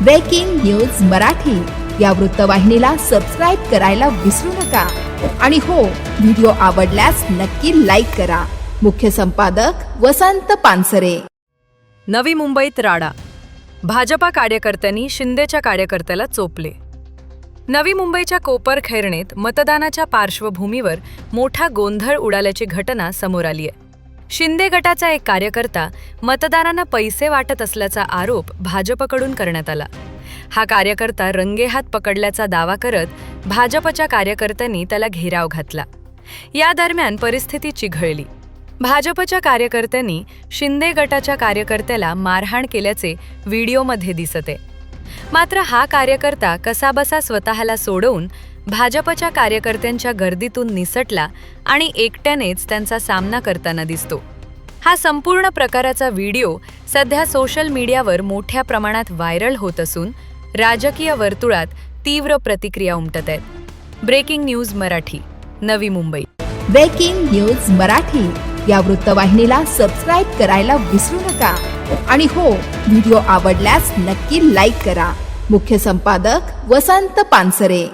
Breaking news Marathi या वृत्तवाहिनीला subscribe करायला विसरू नका आणि हो, व्हिडिओ आवडल्यास नक्की लाईक करा। मुख्य संपादक वसंत पानसरे। नवी मुंबईत राडा, भाजपा कार्यकर्त्यांनी शिंदेच्या कार्यकर्त्याला चोपले। नवी मुंबईच्या कोपर खैरणेत मतदानाच्या पार्श्वभूमीवर मोठा गोंधळ उडाल्याची घटना समोर आली आहे। शिंदे गटाचा एक कार्यकर्ता मतदारांना पैसे वाटत असल्याचा आरोप भाजपकडून करण्यात आला। हा कार्यकर्ता रंगेहात पकडल्याचा दावा करत भाजपच्या कार्यकर्त्यांनी त्याला घेराव घातला। या दरम्यान परिस्थिती चिघळली। भाजपच्या कार्यकर्त्यांनी शिंदे गटाच्या कार्यकर्त्याला मारहाण केल्याचे व्हिडिओमध्ये दिसते। मात्र हा कार्यकर्ता कसाबसा स्वतःला सोडवून भाजपच्या कार्यकर्त्यांच्या गर्दीतून निसटला आणि एकट्यानेच त्यांचा सामना करताना दिसतो। हा संपूर्ण प्रकाराचा व्हिडिओ सध्या सोशल मीडियावर मोठ्या प्रमाणात व्हायरल होत असून राजकीय वर्तुळात तीव्र प्रतिक्रिया उमटत आहेत। Breaking news Marathi, Navi Mumbai. Breaking news Marathi या वृत्तवाहिनीला सबस्क्राईब करायला विसरू नका आणि हो, व्हिडिओ आवडल्यास नक्की लाईक करा। मुख्य संपादक वसंत पानसरे।